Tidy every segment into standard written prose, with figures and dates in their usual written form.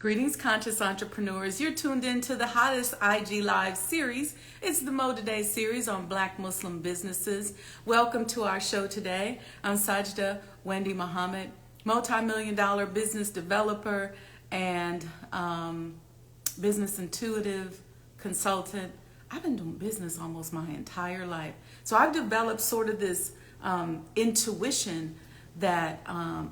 Greetings, conscious entrepreneurs. You're tuned in to the hottest IG Live series. It's the Mo Today series on Black Muslim businesses. Welcome to our show today. I'm Sajdah Wendy Muhammad, multi-million-dollar business developer and business intuitive consultant. I've been doing business almost my entire life. So I've developed sort of this intuition that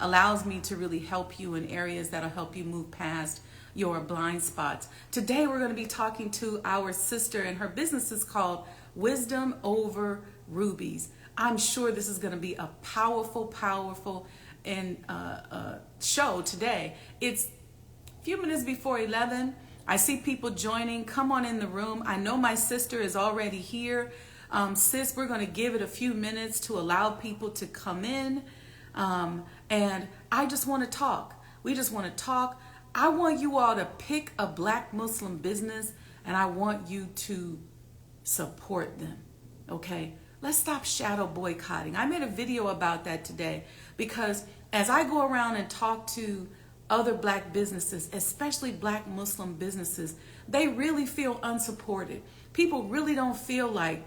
allows me to really help you in areas that'll help you move past your blind spots. Today we're going to be talking to our sister, and her business is called Wisdom Over Rubies. I'm sure this is going to be a powerful show today. It's a few minutes before 11. I see people joining. Come on in the room. I know my sister is already here. Sis, we're going to give it a few minutes to allow people to come in. And I just want to talk. We just want to talk. I want you all to pick a Black Muslim business, and I want you to support them. Okay? Let's stop shadow boycotting. I made a video about that today because as I go around and talk to other Black businesses, especially Black Muslim businesses, they really feel unsupported. People really don't feel like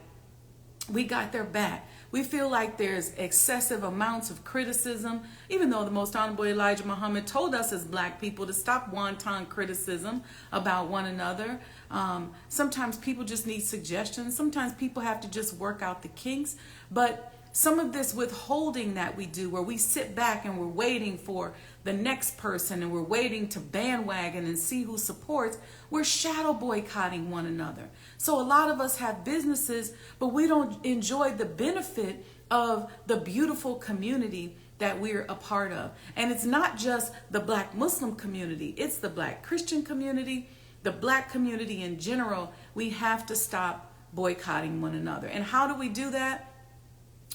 we got their back. We feel like there's excessive amounts of criticism, even though the Most Honorable Elijah Muhammad told us as Black people to stop wanton criticism about one another. Sometimes people just need suggestions. Sometimes people have to just work out the kinks. But some of this withholding that we do, where we sit back and we're waiting for the next person and we're waiting to bandwagon and see who supports, we're shadow boycotting one another. So a lot of us have businesses, but we don't enjoy the benefit of the beautiful community that we're a part of. And it's not just the Black Muslim community, it's the Black Christian community, the Black community in general. We have to stop boycotting one another. And how do we do that?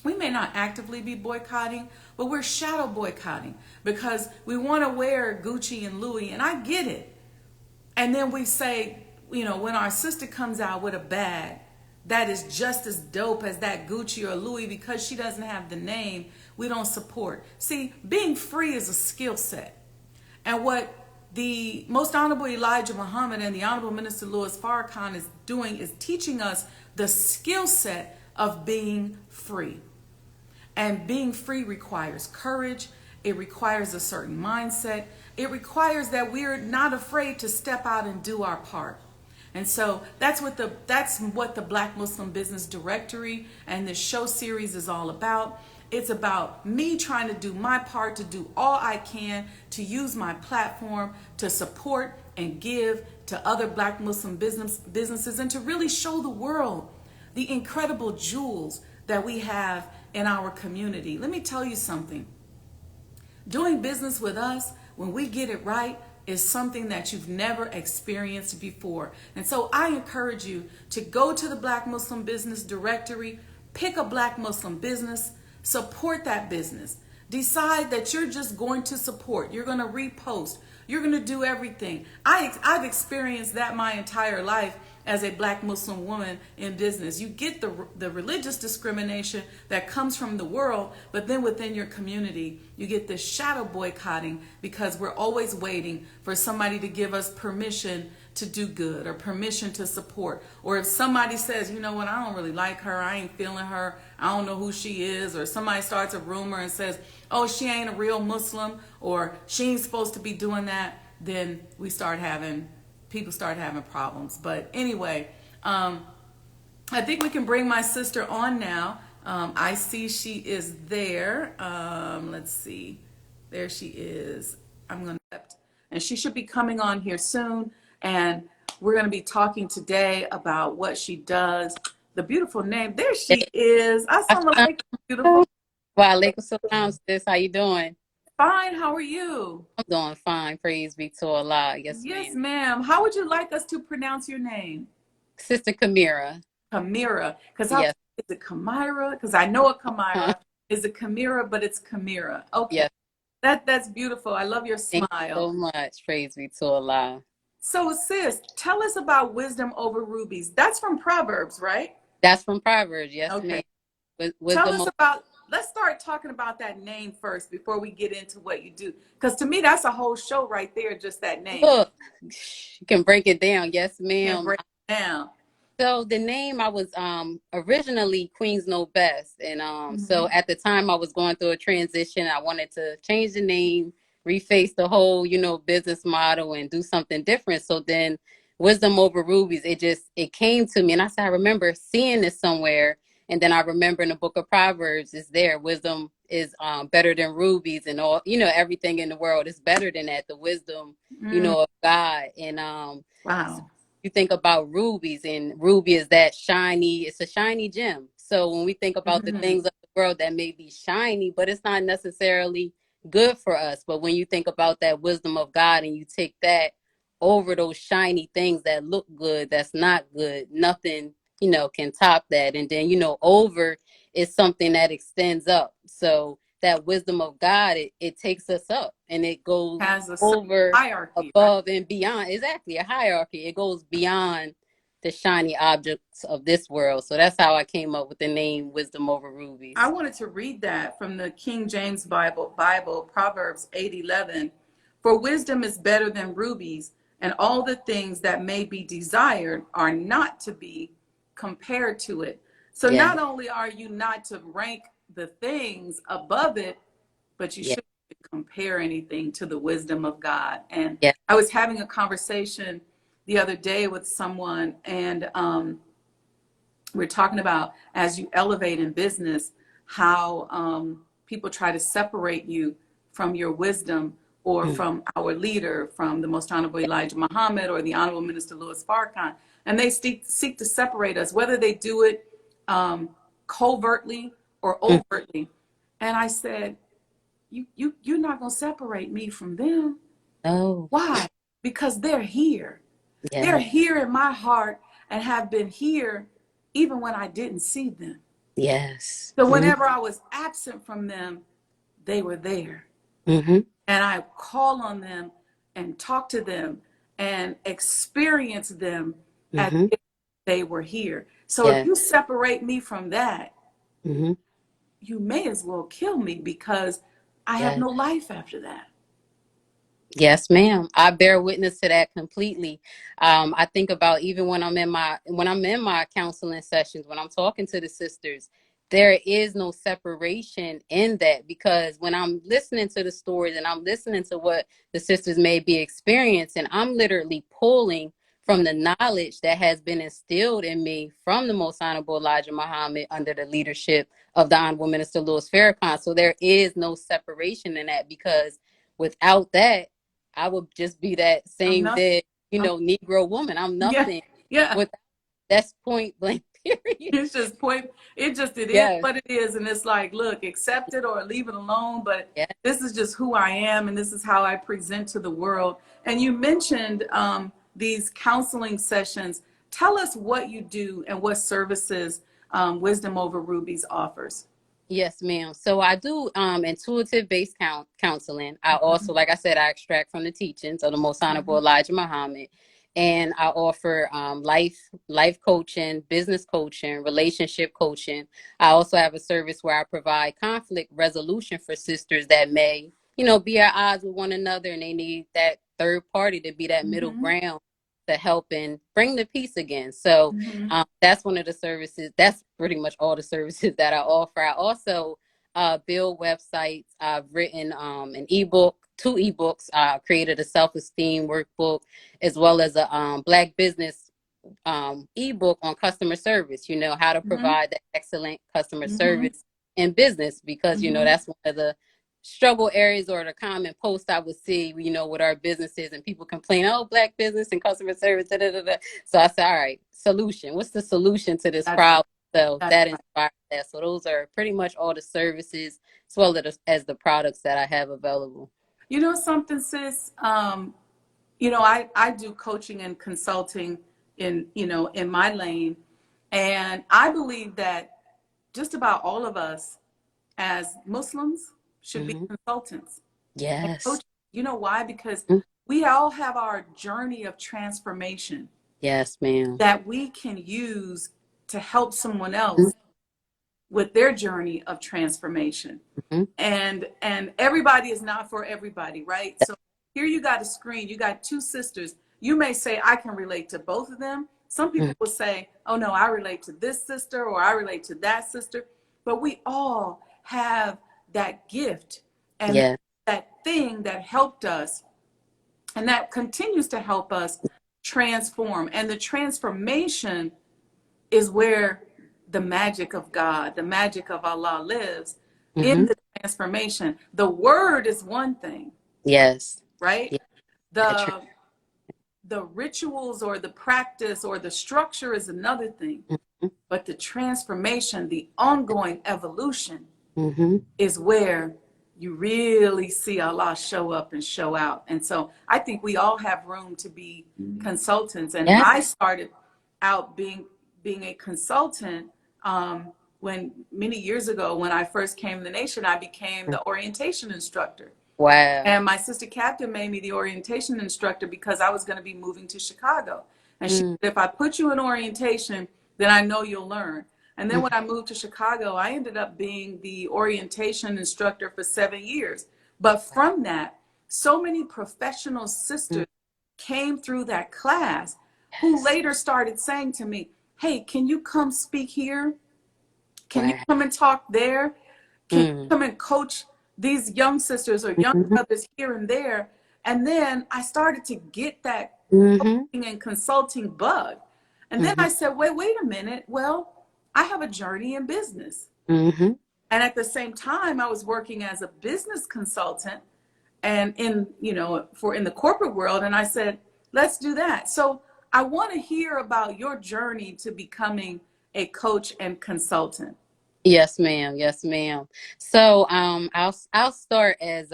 We may not actively be boycotting, but we're shadow boycotting because we want to wear Gucci and Louis, and I get it. And then we say, you know, when our sister comes out with a bag that is just as dope as that Gucci or Louis, because she doesn't have the name, we don't support. See, being free is a skill set. And what the Most Honorable Elijah Muhammad and the Honorable Minister Louis Farrakhan is doing is teaching us the skill set of being free. And being free requires courage. It requires a certain mindset. It requires that we're not afraid to step out and do our part. And so that's what the Black Muslim Business Directory and this show series is all about. It's about me trying to do my part, to do all I can, to use my platform to support and give to other Black Muslim businesses, and to really show the world the incredible jewels that we have in our community. Let me tell you something. Doing business with us, when we get it right, is something that you've never experienced before. And so I encourage you to go to the Black Muslim Business Directory, pick a Black Muslim business, support that business. Decide that you're just going to support. You're going to repost. You're going to do everything. I've experienced that my entire life as a Black Muslim woman in business. You get the religious discrimination that comes from the world, but then within your community, you get this shadow boycotting because we're always waiting for somebody to give us permission to do good or permission to support. Or if somebody says, you know what, I don't really like her, I ain't feeling her, I don't know who she is, or somebody starts a rumor and says, oh, she ain't a real Muslim, or she ain't supposed to be doing that, then people start having problems. But anyway, I think we can bring my sister on now. I see she is there. Let's see. There she is. And she should be coming on here soon. And we're going to be talking today about what she does. The beautiful name. There she is. Assalamu alaikum, beautiful. Wa alaikum salam, sis. How you doing? Fine. How are you? I'm doing fine. Praise be to Allah. Yes, ma'am. How would you like us to pronounce your name? Sister Kamira. Kamira. Because yes. Is it Kamira? Because I know a Kamira. Is it Kamira? But it's Kamira. Okay. Yes. That's beautiful. I love your smile. Thank you so much. Praise be to Allah. So, sis, tell us about Wisdom Over Rubies. That's from Proverbs, right? That's from Proverbs. Yes, okay. ma'am. let's start talking about that name first before we get into what you do. Because to me, that's a whole show right there, just that name. Look, you can break it down. Yes, Can't ma'am. break it down. So the name, I was originally Queens Know Best. And so Mhm. at the time I was going through a transition. I wanted to change the name, reface the whole, business model and do something different. So then Wisdom Over Rubies, it came to me, and I said, I remember seeing this somewhere. And then I remember in the book of Proverbs, it's there. Wisdom is better than rubies, and all, everything in the world is better than that. The wisdom, Mm, of God. And wow. you think about rubies, and ruby is that shiny, it's a shiny gem. So when we think about the Mhm. things of the world that may be shiny, but it's not necessarily good for us. But when you think about that wisdom of God and you take that over those shiny things that look good, that's not good, nothing, can top that. And then, over is something that extends up. So that wisdom of God, it takes us up, and it goes Has a certain over, hierarchy, right? above, and beyond. Exactly, a hierarchy. It goes beyond the shiny objects of this world. So that's how I came up with the name Wisdom Over I Rubies. wanted to read that from the King James Bible, Proverbs 8:11. For wisdom is better than rubies, and all the things that may be desired are not to be compared to it. So Yeah, not only are you not to rank the things above it, but you yeah, shouldn't compare anything to the wisdom of God. And yeah. I was having a conversation the other day with someone, and we're talking about as you elevate in business, how people try to separate you from your wisdom or Mm, from our leader, from the Most Honorable Elijah Muhammad or the Honorable Minister Louis Farrakhan. And they seek to separate us, whether they do it covertly or mm. overtly. And I said, you're not going to separate me from them. Oh, Why? Because they're here. They're yeah, here in my heart and have been here even when I didn't see them. yes. So Mm-hmm, whenever I was absent from them, they were there. mm-hmm, And I call on them and talk to them and experience them as mm-hmm. if they were here. So if Yeah. you separate me from that, Mm-hmm. you may as well kill me because I have Yeah. no life after that. Yes, ma'am. I bear witness to that completely. I think about even when I'm in my counseling sessions, when I'm talking to the sisters, there is no separation in that, because when I'm listening to the stories and I'm listening to what the sisters may be experiencing, I'm literally pulling from the knowledge that has been instilled in me from the Most Honorable Elijah Muhammad under the leadership of the Honorable Minister Louis Farrakhan. So there is no separation in that, because without that, I would just be that I'm same not, dead, I'm, Negro woman. I'm yeah, nothing. yeah. With That's point blank period. It's just point. It is Yes. what it is, and it's like, look, accept it or leave it alone. But Yeah. this is just who I am, and this is how I present to the world. And you mentioned these counseling sessions. Tell us what you do and what services Wisdom Over Rubies offers. Yes, ma'am. So I do intuitive based counseling. I also, like I said, I extract from the teachings of the Most Honorable Mhm. Elijah Muhammad, and I offer life coaching, business coaching, relationship coaching. I also have a service where I provide conflict resolution for sisters that may, be at odds with one another, and they need that third party to be that middle Mhm. ground to help and bring the peace again. So Mhm. that's one of the services. That's pretty much all the services that I offer. I also build websites. I've written an ebook, two ebooks. I created a self-esteem workbook, as well as a Black business ebook on customer service. How to Mhm. provide that excellent customer Mhm. service in business, because Mhm. that's one of the struggle areas, or the common post I would see, with our businesses, and people complain, oh, Black business and customer service, da, da, da, da. So I said, all right, solution. What's the solution to this That's right. problem? So That's that right. inspired that. So those are pretty much all the services, as well as the products that I have available. You know something, sis? I do coaching and consulting in my lane. And I believe that just about all of us as Muslims should be Hmm. consultants and Yes. coaches. You know why? Because Mm. we all have our journey of transformation Yes, ma'am. that we can use to help someone Mhm. else with their journey of transformation. Mm-hmm. And everybody is not for everybody, right? So here you got a screen, you got two sisters. You may say, I can relate to both of them. Some people will say, oh no, I relate to this sister or I relate to that sister. But we all have that gift and Yeah. that thing that helped us and that continues to help us transform. And the transformation is where the magic of God, the magic of Allah lives in Mm-hmm. the transformation. The word is one thing, Yes. right? Yeah. That true. The rituals or the practice or the structure is another thing. Mm-hmm. But the transformation, the ongoing evolution Mm-hmm. is where you really see Allah show up and show out. And so I think we all have room to be consultants. And Yeah. I started out being a consultant when many years ago, when I first came to the nation, I became the orientation instructor. Wow. And my sister Captain made me the orientation instructor because I was going to be moving to Chicago. And she Mm-hmm. said, if I put you in orientation, then I know you'll learn. And then when I moved to Chicago, I ended up being the orientation instructor for 7 years. But from that, so many professional sisters came through that class who Yes. later started saying to me, hey, can you come speak here? Can you Wow. come and talk there? Can you Mm-hmm. come and coach these young sisters or young brothers here and there? And then I started to get that Mm-hmm. coaching and consulting bug. And then Mm-hmm. I said, wait a minute. Well, I have a journey in business. Mm-hmm. And at the same time, I was working as a business consultant and in the corporate world. And I said, let's do that. So I want to hear about your journey to becoming a coach and consultant. Yes, ma'am. Yes, ma'am. So, I'll start as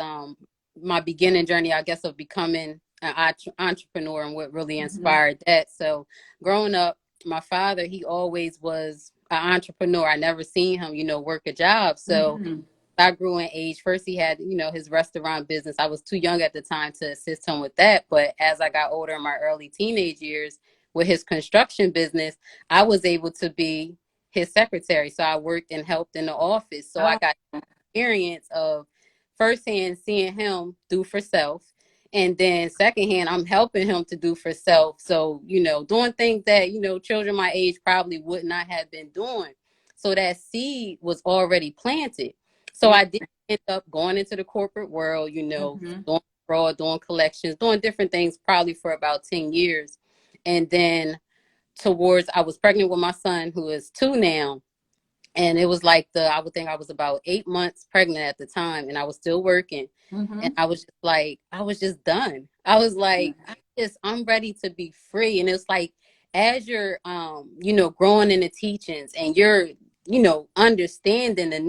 my beginning journey, I guess, of becoming an entrepreneur and what really Mm-hmm. inspired that. So, growing up, my father, he always was an entrepreneur. I never seen him, work a job. So, Mm-hmm. I grew in age. First, he had, his restaurant business. I was too young at the time to assist him with that. But as I got older in my early teenage years with his construction business, I was able to be his secretary. So I worked and helped in the office. So I Oh, got experience of firsthand seeing him do for self. And then secondhand, I'm helping him to do for self. So, doing things that, children my age probably would not have been doing. So that seed was already planted. So yeah. I did end up going into the corporate world, Mm-hmm. doing fraud, doing collections, doing different things probably for about 10 years. And then I was pregnant with my son, who is 2 now. And it was like I would think I was about 8 months pregnant at the time, and I was still working. And Mm-hmm. I was just like, I was just done. I was like, I'm ready to be free. And it's like, as you're, growing in the teachings and you're, understanding the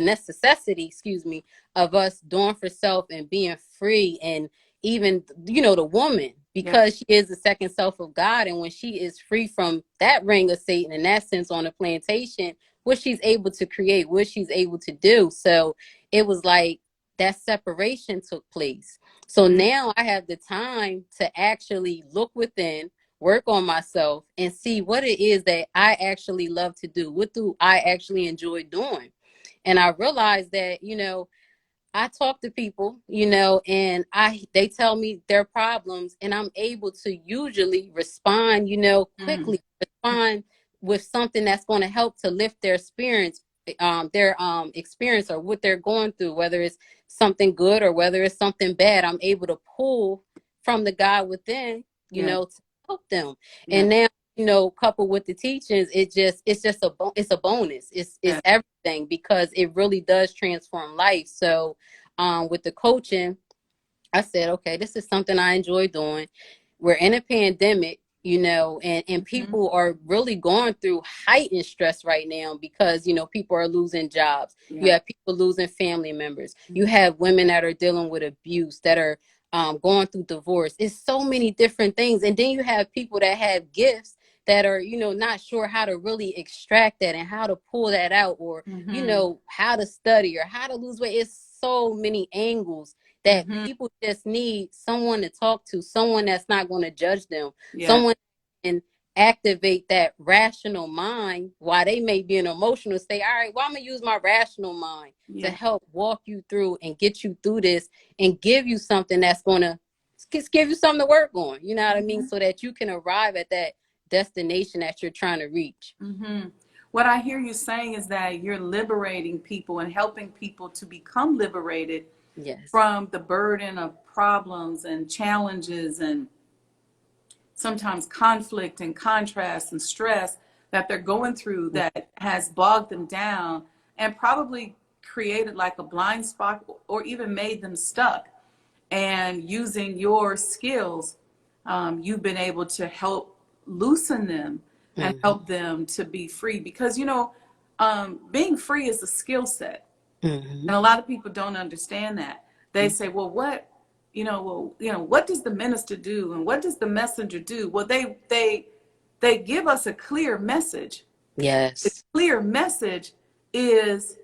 necessity, excuse me, of us doing for self and being free. And even, the woman, Yeah. because she is the second self of God. And when she is free from that ring of Satan, in that sense, on the plantation, what she's able to create, what she's able to do. So it was like, that separation took place. So Mm-hmm. now I have the time to actually look within, work on myself, and see what it is that I actually love to do. What do I actually enjoy doing? And I realized that, I talk to people, and they tell me their problems, and I'm able to usually respond, Mm-hmm. quickly respond with something that's going to help to lift their experience or what they're going through, whether it's something good or whether it's something bad. I'm able to pull from the God within, Yeah. to help them. Yeah. And now, coupled with the teachings, it's just it's a bonus. It's Yeah. everything, because it really does transform life. So with the coaching, I said, okay, this is something I enjoy doing. We're in a pandemic, and Mm-hmm. people are really going through heightened stress right now because, people are losing jobs. You Yeah. have people losing family members. You have women that are dealing with abuse, that are going through divorce. It's so many different things. And then you have people that have gifts that are, not sure how to really extract that and how to pull that out, or, Mm-hmm. how to study or how to lose weight. It's so many angles that Mm-hmm. people just need someone to talk to, someone that's not going to judge them, Yeah. someone and activate that rational mind while they may be an emotional state. All right, well, I'm gonna use my rational mind to Yeah. help walk you through and get you through this and give you something that's gonna give you something to work on. You know what I mean? So that you can arrive at that destination that you're trying to reach. Mm-hmm. What I hear you saying is that you're liberating people and helping people to become liberated Yes. from the burden of problems and challenges and sometimes conflict and contrast and stress that they're going through that has bogged them down and probably created like a blind spot or even made them stuck. And using your skills, you've been able to help loosen them and Mm-hmm. help them to be free. Because, being free is a skill set. Mm-hmm. And a lot of people don't understand that. They say, well, what does the minister do? And what does the messenger do? Well, they give us a clear message. The Yes. clear message is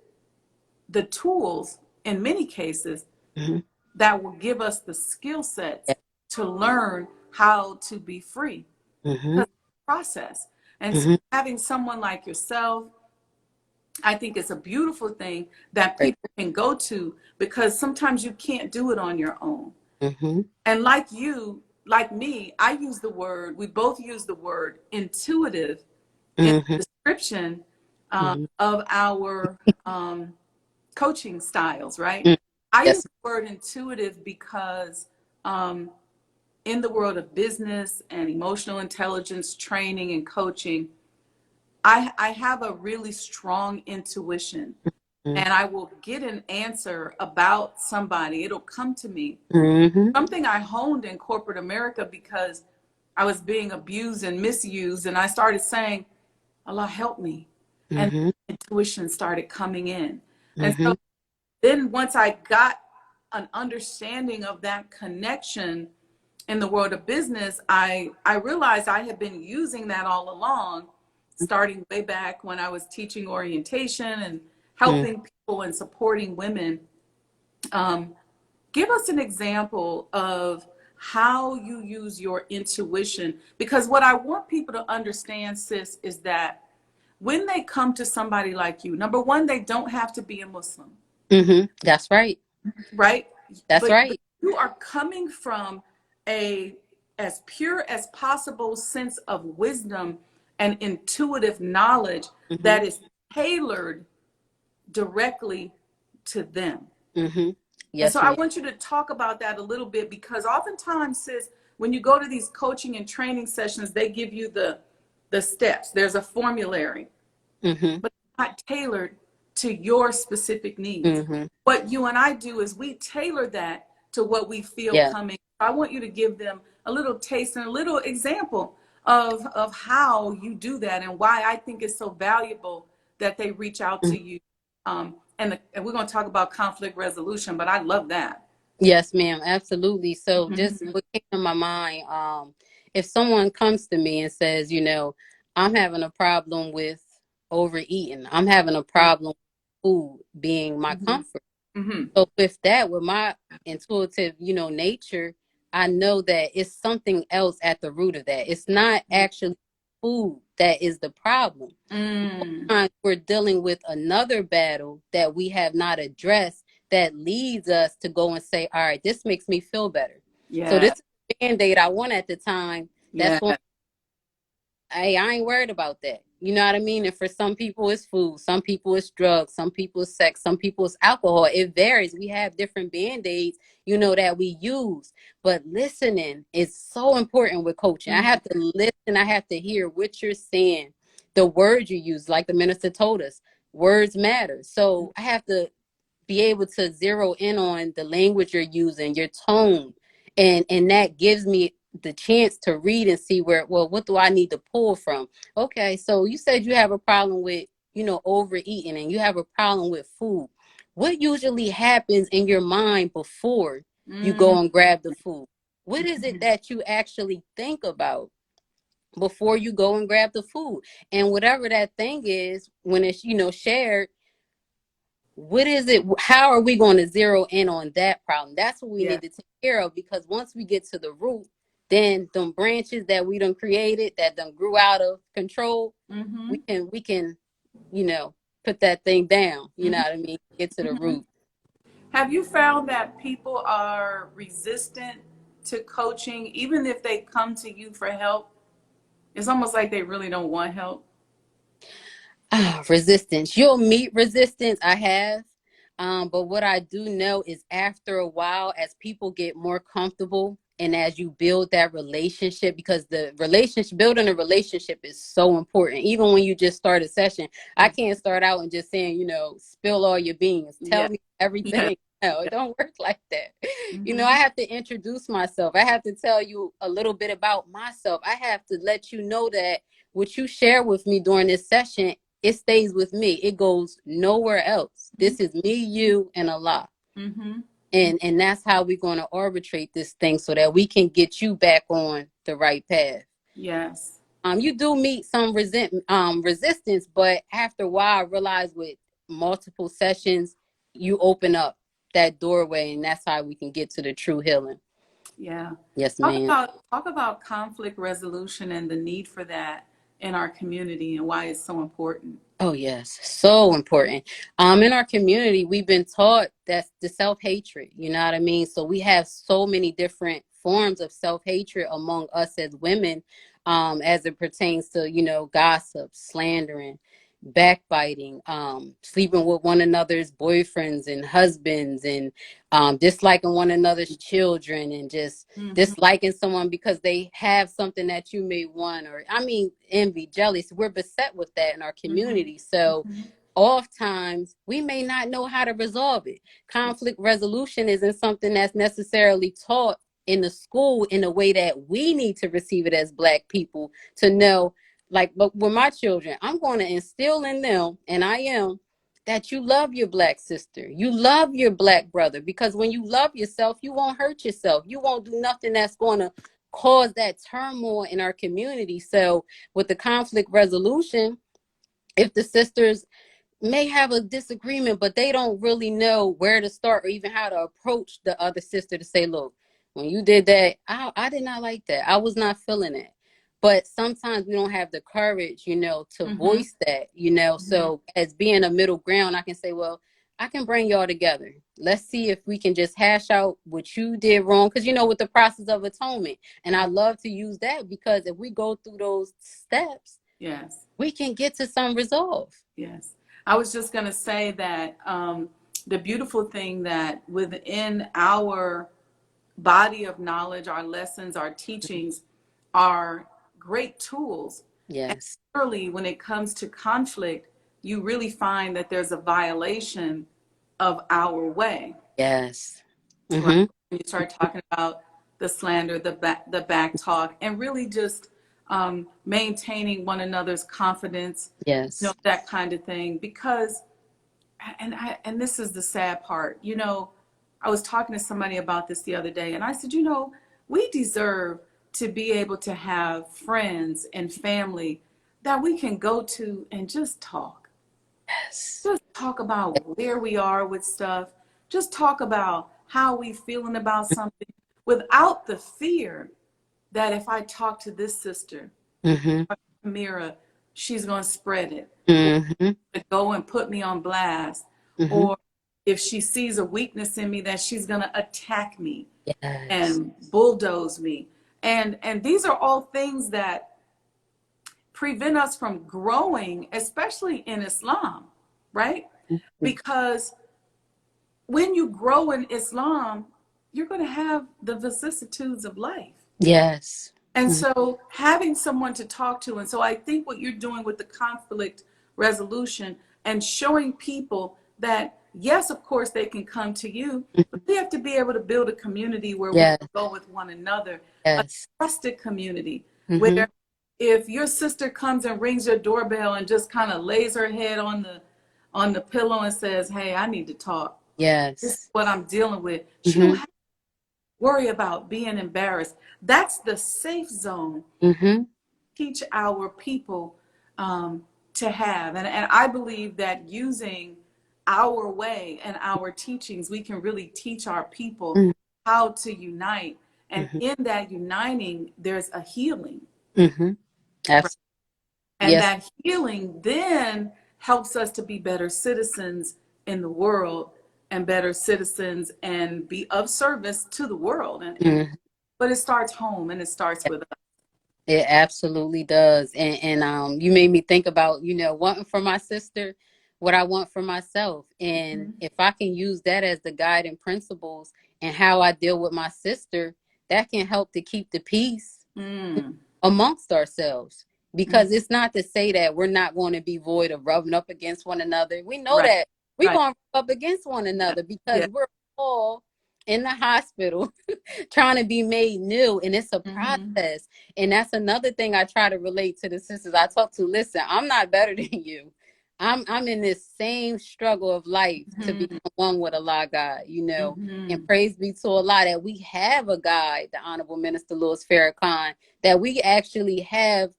the tools in many cases Mm-hmm. that will give us the skill sets to learn how to be free. Mm-hmm. Because it's a process. And so Mm-hmm. having someone like yourself, I think it's a beautiful thing that Right. people can go to because sometimes you can't do it on your own. Mm-hmm. And like you, like me, we both use the word intuitive in Mm-hmm. the description Mm-hmm. of our coaching styles, right? Mm-hmm. I use Yes. the word intuitive because in the world of business and emotional intelligence training and coaching, I have a really strong intuition Mm-hmm. and I will get an answer about somebody. It'll come to me. Mm-hmm. Something I honed in corporate America because I was being abused and misused. And I started saying, Allah, help me. And Mm-hmm. intuition started coming in. And Mm-hmm. so then once I got an understanding of that connection in the world of business, I realized I had been using that all along, starting way back when I was teaching orientation and helping people and supporting women. Give us an example of how you use your intuition, because what I want people to understand, sis, is that when they come to somebody like you, number one, they don't have to be a Muslim, Mm-hmm. That's right. right? That's But right. you are coming from a as pure as possible sense of wisdom and intuitive knowledge Mm-hmm. that is tailored directly to them. Mm-hmm. And so Yes, I ma'am. want you to talk about that a little bit, because oftentimes, sis, when you go to these coaching and training sessions, they give you the steps. There's a formulary, Mm-hmm. but it's not tailored to your specific needs. Mm-hmm. What you and I do is we tailor that to what we feel Yeah. coming. I want you to give them a little taste and a little example of how you do that and why I think it's so valuable that they reach out to you. And we're going to talk about conflict resolution, but I love that. Yes, ma'am. Absolutely. So just Mm-hmm. what came to my mind, if someone comes to me and says, I'm having a problem with overeating, I'm having a problem with food being my Mm-hmm. comfort. Mm-hmm. So with that, with my intuitive, nature, I know that it's something else at the root of that. It's not actually food that is the problem. Mm. Times we're dealing with another battle that we have not addressed that leads us to go and say, all right, this makes me feel better. So Yeah. this is the band-aid I want at the time. That's Yeah. going, hey, I ain't worried about that. You know what I mean? And for some people it's food, some people it's drugs, some people it's sex, some people it's alcohol. It varies. We have different band-aids, that we use. But listening is so important with coaching. I Mm-hmm. have to listen, I have to hear what you're saying, the words you use, like the minister told us. Words matter. So I have to be able to zero in on the language you're using, your tone, and that gives me the chance to read and see what do I need to pull from. Okay, so you said you have a problem with overeating and you have a problem with food. What usually happens in your mind before you Mm-hmm. go and grab the food? What is it that you actually think about before you go and grab the food? And whatever that thing is, when it's shared, what is it? How are we going to zero in on that problem? That's what we Yeah. need to take care of, because once we get to the root, then them branches that we done created that done grew out of control, Mm-hmm. we can, you know, put that thing down, you know Mm-hmm. what I mean? Get to the Mm-hmm. root. Have you found that people are resistant to coaching, even if they come to you for help? It's almost like they really don't want help. Resistance. You'll meet resistance. I have. But what I do know is after a while, as people get more comfortable and as you build that relationship, because the relationship, building a relationship is so important. Even when you just start a session, I can't start out and just saying, you know, spill all your beans, tell Yeah. me Yeah. everything. No, it Yeah. don't work like that. You know, Mm-hmm. I have to introduce myself. I have to tell you a little bit about myself. I have to let you know that what you share with me during this session, it stays with me. It goes nowhere else. This is me, you, and Allah. Mm-hmm. And that's how we're going to arbitrate this thing so that we can get you back on the right path. Yes. You do meet some resistance, but after a while, I realize with multiple sessions, you open up that doorway, and that's how we can get to the true healing. Yeah. Yes, Talk ma'am. about talk about conflict resolution and the need for that in our community and why it's so important. Oh yes, so important. In our community, we've been taught that's the self-hatred, you know what I mean? So we have so many different forms of self-hatred among us as women, as it pertains to, you know, gossip, slandering, backbiting, sleeping with one another's boyfriends and husbands, and disliking one another's children, and just Mm-hmm. disliking someone because they have something that you may want, or I mean, envy, jealous. We're beset with that in our Mm-hmm. community. So Mm-hmm. oftentimes we may not know how to resolve it. Conflict resolution isn't something that's necessarily taught in the school in a way that we need to receive it as Black people to know. Like, but with my children, I'm going to instill in them, and I am, that you love your Black sister, you love your Black brother, because when you love yourself, you won't hurt yourself, you won't do nothing that's going to cause that turmoil in our community. So with the conflict resolution, if the sisters may have a disagreement, but they don't really know where to start or even how to approach the other sister to say, look, when you did that, I did not like that. I was not feeling it. But sometimes we don't have the courage, you know, to Mm-hmm. voice that, you know. Mm-hmm. So as being a middle ground, I can say, well, I can bring y'all together. Let's see if we can just hash out what you did wrong. Because, you know, with the process of atonement. And I love to use that because if we go through those steps, Yes. we can get to some resolve. Yes. I was just going to say that the beautiful thing that within our body of knowledge, our lessons, our teachings are great tools. And Yes. early, when it comes to conflict, you really find that there's a violation of our way, Yes. right? Mm-hmm. When you start talking about the slander, the back talk, and really just maintaining one another's confidence, you know, Yes. that kind of thing. Because, and this is the sad part, you know, I was talking to somebody about this the other day, and I said, you know, we deserve to be able to have friends and family that we can go to and just talk. Yes. Just talk about where we are with stuff. Just talk about how we feeling about something without the fear that if I talk to this sister, Mm-hmm. Amira, she's going to spread it, or Mm-hmm. to go and put me on blast, Mm-hmm. or if she sees a weakness in me, that she's going to attack me Yes. and bulldoze me. And these are all things that prevent us from growing, especially in Islam, right? Mm-hmm. Because when you grow in Islam, you're going to have the vicissitudes of life. Yes. And Mm-hmm. so having someone to talk to, and so I think what you're doing with the conflict resolution and showing people that, yes, of course, they can come to you, but we have to be able to build a community where we Yes. can go with one another, a Yes. trusted community, Mm-hmm. where if your sister comes and rings your doorbell and just kind of lays her head on the pillow and says, hey, I need to talk. This is Yes. what I'm dealing with. She don't Mm-hmm. have to worry about being embarrassed. That's the safe zone. Mm-hmm. Teach our people to have. And I believe that using our way and our teachings, we can really teach our people how to unite And in that uniting, there's a healing. Mm-hmm. Right? Absolutely. And Yes. that healing then helps us to be better citizens in the world and better citizens and be of service to the world. But it starts home and it starts with us. It absolutely does. And you made me think about, wanting for my sister what I want for myself. And Mhm. if I can use that as the guiding principles and how I deal with my sister, that can help to keep the peace Mm. amongst ourselves. Mm. Because it's not to say that we're not going to be void of rubbing up against one another. We know Right, that we're right. going to rub up against one Yeah, another yeah. because we're all in the hospital trying to be made new, and it's a Mm-hmm. process. And that's another thing I try to relate to the sisters I talk to. Listen, I'm not better than you. I'm in this same struggle of life to be Mm-hmm. one with Allah God, and Mm-hmm. praise be to Allah that we have a guide, the Honorable Minister Louis Farrakhan, that we actually have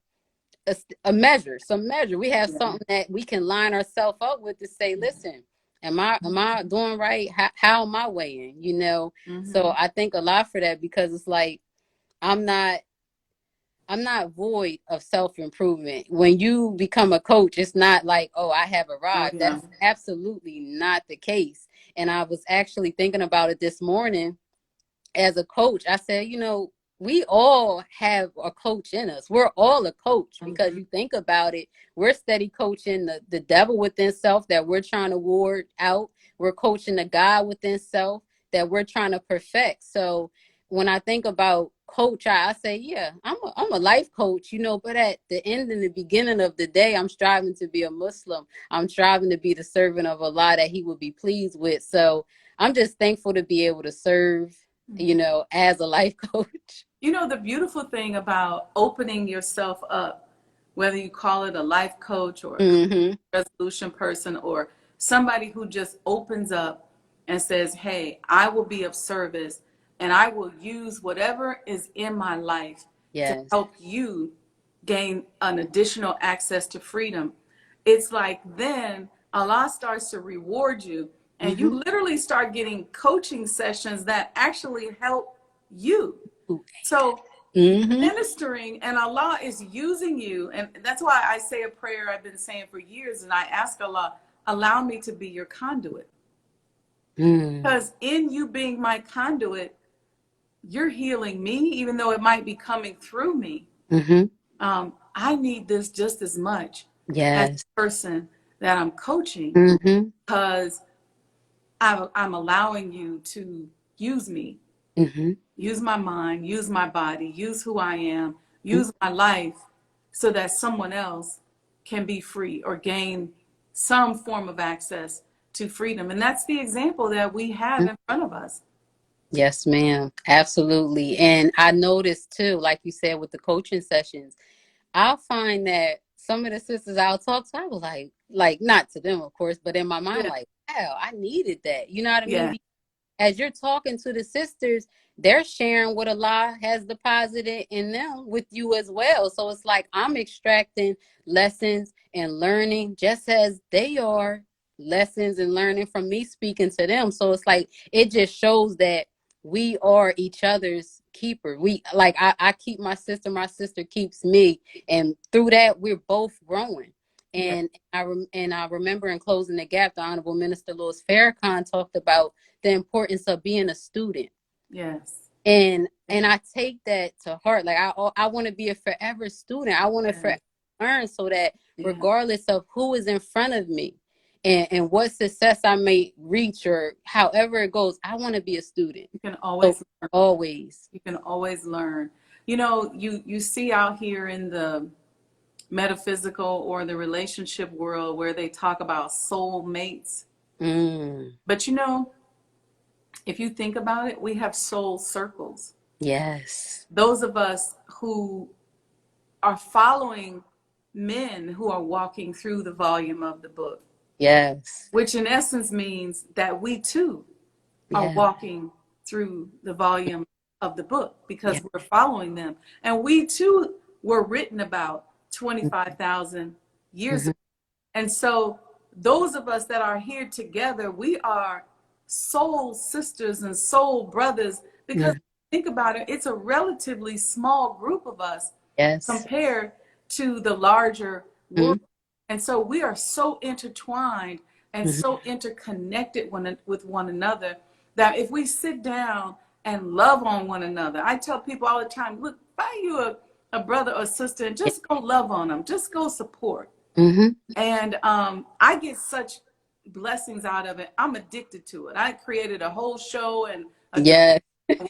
a measure, some measure. We have Yeah. something that we can line ourselves up with to say, listen, am I doing right? How am I weighing? Mm-hmm. So I think a lot for that, because it's like I'm not I'm not void of self-improvement. When you become a coach, it's not like, oh, I have Oh, arrived. yeah. That's absolutely not the case. And I was actually thinking about it this morning as a coach. I said, we all have a coach in us. We're all a coach, because Mm-hmm. you think about it, we're steady coaching the devil within self that we're trying to ward out. We're coaching the God within self that we're trying to perfect. So when I think about coach, I say, yeah, I'm a life coach, but at the end and the beginning of the day, I'm striving to be a Muslim. I'm striving to be the servant of Allah that he would be pleased with. So I'm just thankful to be able to serve, as a life coach. The beautiful thing about opening yourself up, whether you call it a life coach or a Mm-hmm. resolution person or somebody who just opens up and says, hey, I will be of service and I will use whatever is in my life to Yes. help you gain an additional access to freedom. It's like then Allah starts to reward you and Mm-hmm. you literally start getting coaching sessions that actually help you. So Mm-hmm. ministering and Allah is using you. And that's why I say a prayer I've been saying for years. And I ask Allah, allow me to be your conduit. Mm-hmm. Because in you being my conduit, you're healing me, even though it might be coming through me. Mm-hmm. I need this just as much as Yes. the person that I'm coaching, Mm-hmm. because I'm allowing you to use me, Mm-hmm. use my mind, use my body, use who I am, use my life so that someone else can be free or gain some form of access to freedom. And that's the example that we have in front of us. Yes, ma'am. Absolutely. And I noticed too, like you said, with the coaching sessions, I'll find that some of the sisters I'll talk to, I was like not to them, of course, but in my mind, Yeah. like, wow, I needed that. You know what I Yeah. mean? As you're talking to the sisters, they're sharing what Allah has deposited in them with you as well. So it's like I'm extracting lessons and learning just as they are lessons and learning from me speaking to them. So it's like it just shows that we are each other's keeper. We like I keep my sister keeps me, and through that we're both growing. Yeah. And I remember in Closing the Gap, the Honorable Minister Louis Farrakhan talked about the importance of being a student. Yes. And I take that to heart. Like I want to be a forever student. I want to Yeah. forever learn, so that Yeah. regardless of who is in front of me and what success I may reach or however it goes, I want to be a student. You can So always learn. always. You can always learn. You see out here in the metaphysical or the relationship world where they talk about soul mates. Mm, But if you think about it, we have soul circles. yes. Those of us who are following men who are walking through the volume of the book, Yes. which in essence means that we too are Yeah. walking through the volume of the book Yeah. because we're following them. And we too were written about 25,000 years Mm-hmm. ago. And so those of us that are here together, we are soul sisters and soul brothers because think about it, it's a relatively small group of us Yes. compared to the larger world. Mm-hmm. And so we are so intertwined and Mm-hmm. so interconnected with one another that if we sit down and love on one another, I tell people all the time, look, find you a brother or sister and just go love on them, just go support. Mm-hmm. And I get such blessings out of it. I'm addicted to it. I created a whole show and a Yes.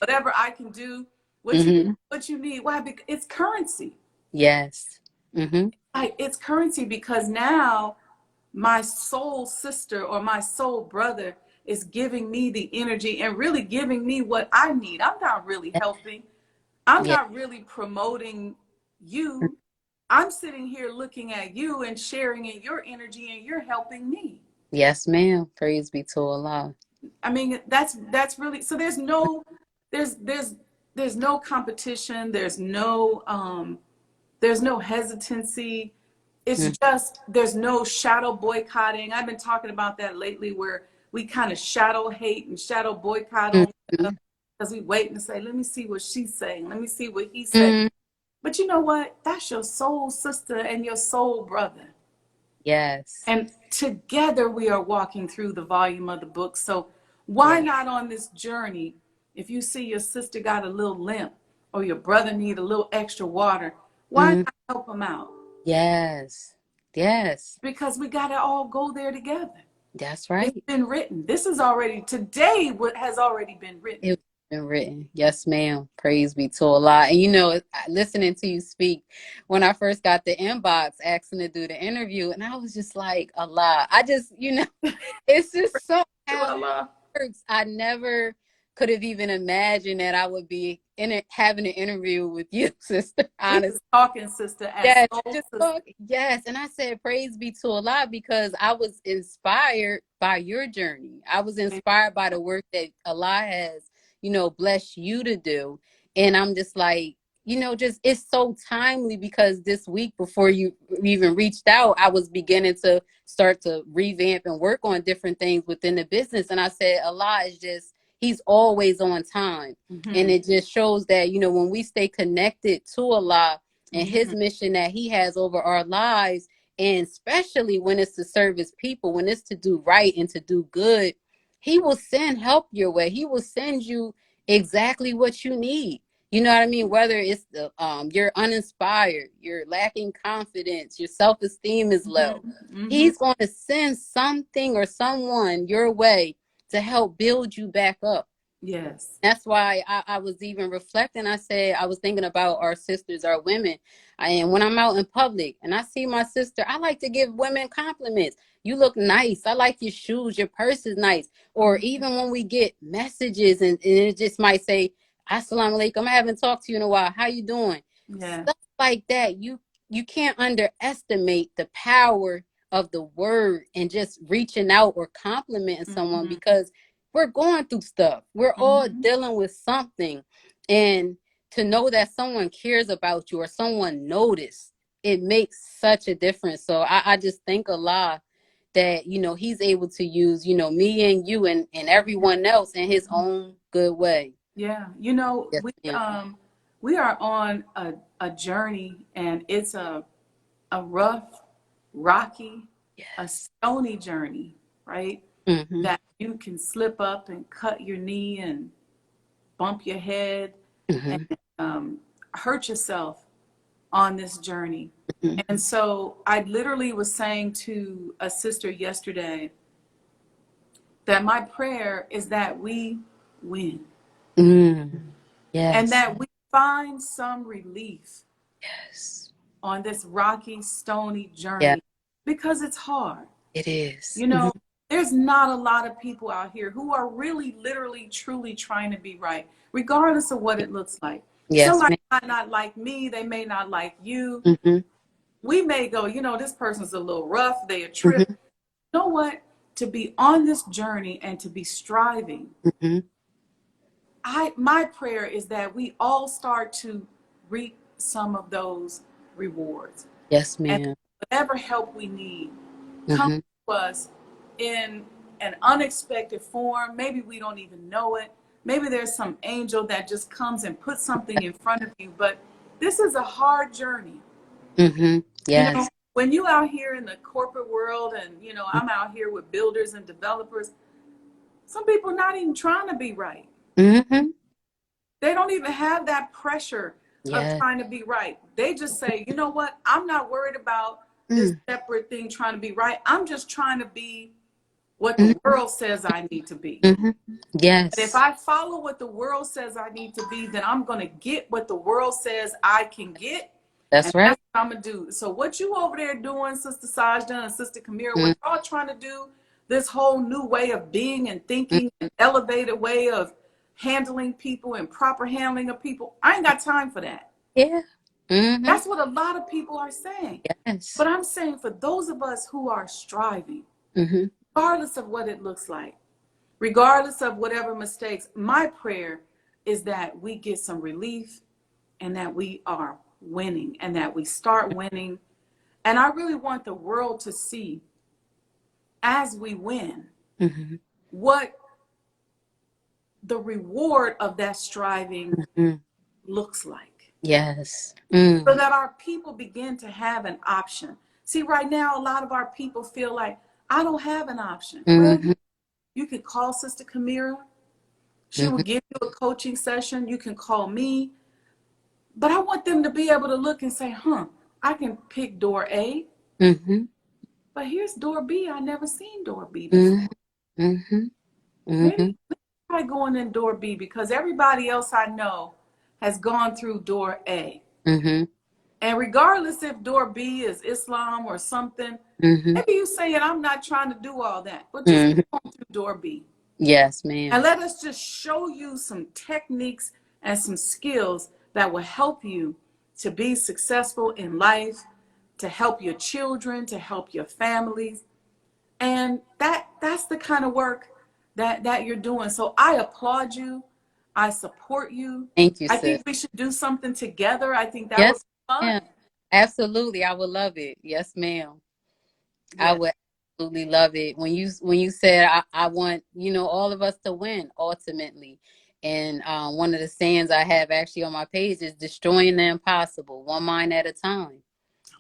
whatever I can do. Mm-hmm. What you need? Why? Because it's currency. Yes. Mm-hmm. It's currency because now my soul sister or my soul brother is giving me the energy and really giving me what I need. I'm not really helping. I'm Yeah. not really promoting you. I'm sitting here looking at you and sharing in your energy and you're helping me. Yes, ma'am. Praise be to Allah. I mean, that's really so there's there's no competition, there's no hesitancy. It's just there's no shadow boycotting. I've been talking about that lately where we kind of shadow hate and shadow boycott on Mm-hmm. because we wait and say, let me see what she's saying. Let me see what he's saying. Mm-hmm. But you know what? That's your soul sister and your soul brother. Yes. And together we are walking through the volume of the book. So why Yeah. not on this journey, if you see your sister got a little limp or your brother need a little extra water, why Mm-hmm. not help them out? Yes. Yes. Because we got to all go there together. That's It's right. been written. This is already, today what has already been written. It's been written. Yes, ma'am. Praise be to Allah. And you know, listening to you speak, when I first got the inbox asking to do the interview, and I was just like, Allah. I just, it's just so how Allah. works. I never could have even imagined that I would be in it, having an interview with you, sister. We Honestly. was talking, sister, as Yes, soul just sister. talk. Yes, and I said praise be to Allah because I was inspired by your journey. I was inspired by the work that Allah has, blessed you to do. And I'm just like, just it's so timely because this week before you even reached out, I was beginning to start to revamp and work on different things within the business. And I said, Allah is just, He's always on time. And Mm-hmm. it just shows that, when we stay connected to Allah and Mm-hmm. His mission that He has over our lives, and especially when it's to serve His people, when it's to do right and to do good, He will send help your way. He will send you exactly what you need. You know what I mean? Whether it's the you're uninspired, you're lacking confidence, your self-esteem is low, Mm-hmm. Mm-hmm. He's going to send something or someone your way to help build you back up. Yes. That's why I was even reflecting. I said, I was thinking about our sisters, our women. And when I'm out in public and I see my sister, I like to give women compliments. You look nice. I like your shoes. Your purse is nice. Or even when we get messages and it just might say, Assalamu alaikum, I haven't talked to you in a while. How you doing? Yeah. Stuff like that. You can't underestimate the power of the word and just reaching out or complimenting someone Mm-hmm. because we're going through stuff. We're all Mm-hmm. dealing with something. And to know that someone cares about you or someone noticed, it makes such a difference. So I just thank Allah that, He's able to use, me and you and everyone else in His own good way. Yeah. Yes, ma'am. We are on a journey and it's a rough, rocky, a Yes. stony journey, right? Mm-hmm. That you can slip up and cut your knee and bump your head and Mm-hmm. hurt yourself on this journey. Mm-hmm. And so I literally was saying to a sister yesterday that my prayer is that we win Mm. and Yes. that we find some relief Yes. on this rocky, stony Yeah, journey because it's hard. it is. You Mm-hmm. know, there's not a lot of people out here who are really, literally, truly trying to be right, regardless of what it looks like. Yes, Somebody ma'am. might not like me, they may not like you. Mm-hmm. We may go, this person's a little rough, they a trip. Mm-hmm. You know what? To be on this journey and to be striving, Mm-hmm. my prayer is that we all start to reap some of those rewards. Yes, And ma'am. whatever help we need comes Mm-hmm. to us in an unexpected form. Maybe we don't even know it, Maybe there's some angel that just comes and puts something in front of you. But this is a hard journey. Mm-hmm. You know, Yes. when you out here in the corporate world, and you know, I'm out here with builders and developers, some people are not even trying to be right. Mm-hmm. They don't even have that pressure of Yes. trying to be right. They just say, you know what? I'm not worried about this Mm-hmm. separate thing trying to be right. I'm just trying to be what the world says I need to be. Mm-hmm. And if Yes. I follow what the world says I need to be, then I'm going to get what the world says I can get. And That's right. that's what I'm going to do. So what you over there doing, Sister Sajdah and Sister Kamira, what Mm-hmm. y'all trying to do, this whole new way of being and thinking, an elevated way of handling people and proper handling of people, I ain't got time for that. Yeah. Mm-hmm. That's what a lot of people are saying. Yes. But I'm saying for those of us who are striving, Mm-hmm. regardless of what it looks like, regardless of whatever mistakes, my prayer is that we get some relief and that we are winning and that we start winning. And I really want the world to see as we win Mm-hmm. what the reward of that striving Mm-hmm. looks like, Yes. so Mm. that our people begin to have an option. See, right now, a lot of our people feel like, I don't have an option. Well, Mm-hmm. you can call Sister Kamira. She will Mm-hmm. give you a coaching session. You can call me. But I want them to be able to look and say, I can pick door A, Mm-hmm. but here's door B. I never seen door B before. Mm-hmm. Mm-hmm. Maybe Mm-hmm. try going in door B because everybody else I know has gone through door A. Mm-hmm. And regardless if door B is Islam or something, Mm-hmm. maybe you saying, I'm not trying to do all that, but just Mm-hmm. go through door B. Yes, And ma'am. let us just show you some techniques and some skills that will help you to be successful in life, to help your children, to help your families. And that's the kind of work that you're doing. So I applaud you. I support you. Thank you, I sis. think we should do something together. I think that would Yes, be fun. ma'am. Absolutely. I would love it. Yes, ma'am. I Yeah. would absolutely love it. When you said I want, all of us to win ultimately. And one of the sayings I have actually on my page is destroying the impossible, one mind at a time.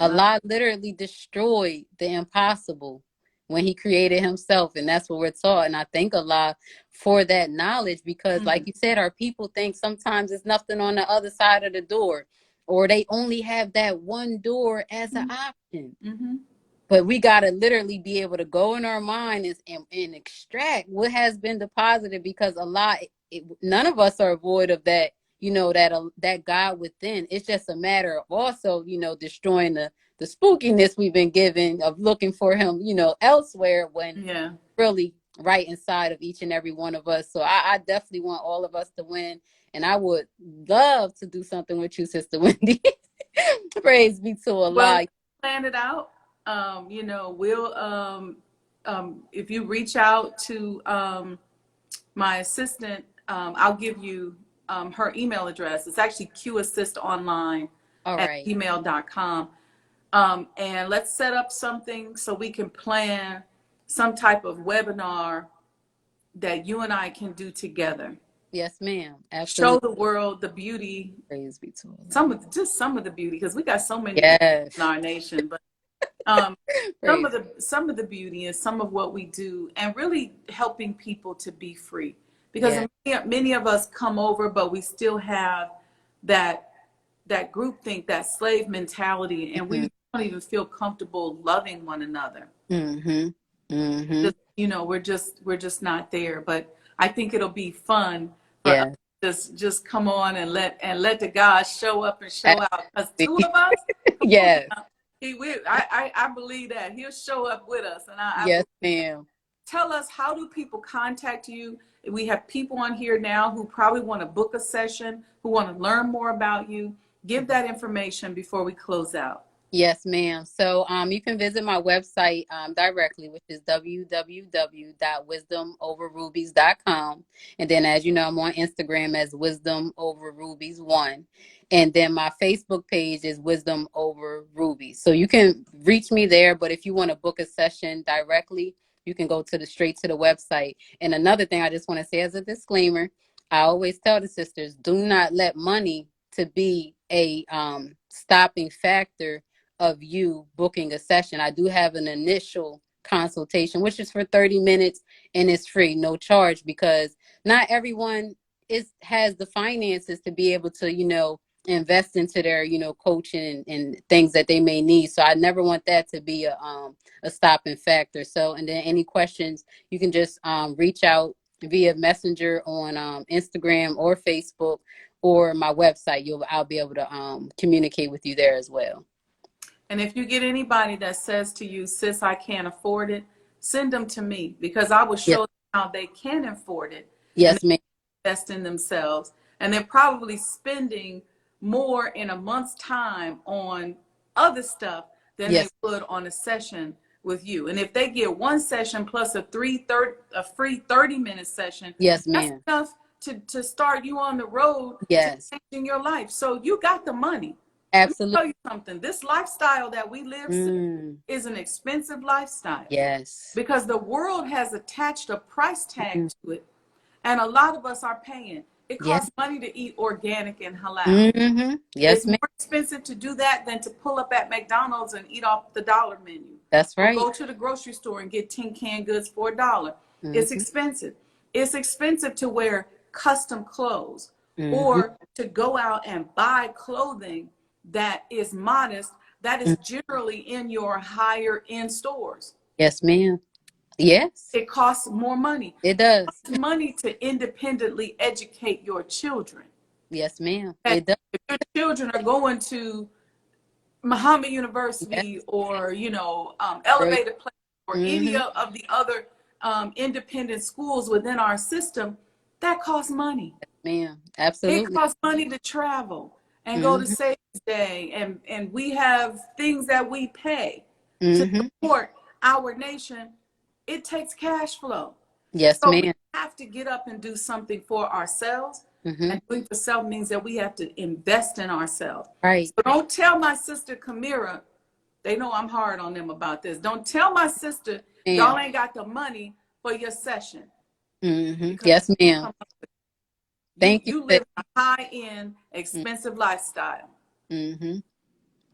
Wow. Allah literally destroyed the impossible when he created himself. And that's what we're taught. And I thank Allah for that knowledge because, like Mm-hmm. you said, our people think sometimes there's nothing on the other side of the door, or they only have that one door as an option. Mm-hmm. But we got to literally be able to go in our mind and extract what has been deposited because Allah, none of us are void of that, that God within. It's just a matter of also, destroying the spookiness we've been given of looking for him, elsewhere when Yeah. really right inside of each and every one of us. So I definitely want all of us to win. And I would love to do something with you, Sister Wendy. Praise be to Well, Allah. plan it out. We'll if you reach out to my assistant, I'll give you her email address. It's actually qassistonline All at right. gmail.com. And let's set up something so we can plan some type of webinar that you and I can do together. Yes, ma'am. Show Absolutely. the world the beauty, Praise be to Allah. some of the beauty, because we got so many beauty Yes. in our nation. But um, Praise. some of the beauty and some of what we do, and really helping people to be free. Because Yeah. many of us come over, but we still have that groupthink, that slave mentality, and we don't even feel comfortable loving one another. Mm-hmm. Mm-hmm. Just, we're just not there. But I think it'll be fun for us Yeah. to just come on and let the God show up and show out. Because two Absolutely. of us, come on Yes. now. I believe that he'll show up with us, and I Yes, believe that. ma'am. Tell us, how do people contact you? We have people on here now who probably want to book a session, who want to learn more about you. Give that information before we close out. Yes, ma'am. So you can visit my website directly, which is www.wisdomoverrubies.com. And then, as you know, I'm on Instagram as Wisdom Over Rubies 1. And then my Facebook page is Wisdom Over Rubies. So you can reach me there. But if you want to book a session directly, you can go straight to the website. And another thing I just want to say as a disclaimer, I always tell the sisters, do not let money to be a stopping factor of you booking a session. I do have an initial consultation, which is for 30 minutes and it's free, no charge, because not everyone has the finances to be able to, invest into their, coaching and things that they may need. So I never want that to be a stopping factor. So, and then any questions, you can just reach out via messenger on Instagram or Facebook or my website. I'll be able to communicate with you there as well. And if you get anybody that says to you, sis, I can't afford it, send them to me, because I will show them how they can afford it. Yes, ma'am. Invest in themselves. And they're probably spending more in a month's time on other stuff than they would on a session with you. And if they get one session plus a free 30-minute session, yes, that's ma'am, enough to start you on the road to changing your life. So you got the money. Absolutely. Let me tell you something. This lifestyle that we live is an expensive lifestyle. Yes. Because the world has attached a price tag to it. And a lot of us are paying. It costs money to eat organic and halal. Yes, it's more expensive to do that than to pull up at McDonald's and eat off the dollar menu. That's right. Or go to the grocery store and get 10 canned goods for $1. It's expensive. It's expensive to wear custom clothes or to go out and buy clothing that is modest, that is generally in your higher end stores. Yes, ma'am. Yes. It costs more money. It does. It costs money to independently educate your children. Yes, ma'am. It does. If your children are going to Muhammad University or, Elevated Place or any of the other independent schools within our system, that costs money. Ma'am, absolutely. It costs money to travel and go to Savings Day. And we have things that we pay to support our nation. It takes cash flow. Yes, so ma'am. We have to get up and do something for ourselves. And doing for self means that we have to invest in ourselves. Right. So don't tell my sister Kamira, they know I'm hard on them about this. Don't tell my sister, y'all ain't got the money for your session. Yes, ma'am. Thank you. You live a high-end, expensive lifestyle.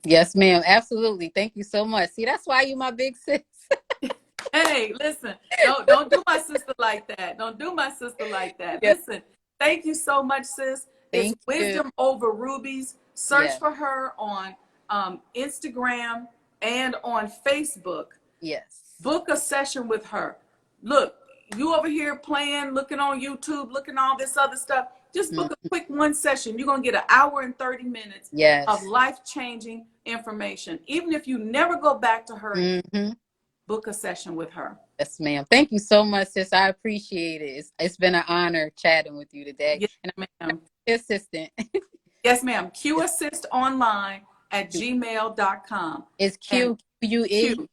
Yes, ma'am. Absolutely. Thank you so much. See, that's why you my big sis. Hey, listen, don't do my sister like that. Don't do my sister like that. Listen, thank you so much, sis. It's Wisdom Over Rubies. Search for her on Instagram and on Facebook. Yes. Book a session with her. Look, you over here playing, looking on YouTube, looking all this other stuff. Just book a quick one session. You're going to get an hour and 30 minutes of life-changing information. Even if you never go back to her, book a session with her. Yes, ma'am. Thank you so much, sis. I appreciate it. It's been an honor chatting with you today. Yes, ma'am. Assistant. Yes, ma'am. QAssistOnline@gmail.com. It's Q-U-E? Q.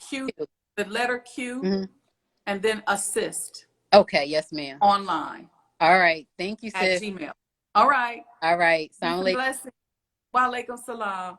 Q, the letter Q, and then assist. Okay, yes, ma'am. Online. All right. Thank you, sis. At Gmail. All right. All right. Sound like blessing. Wa alaikum salam.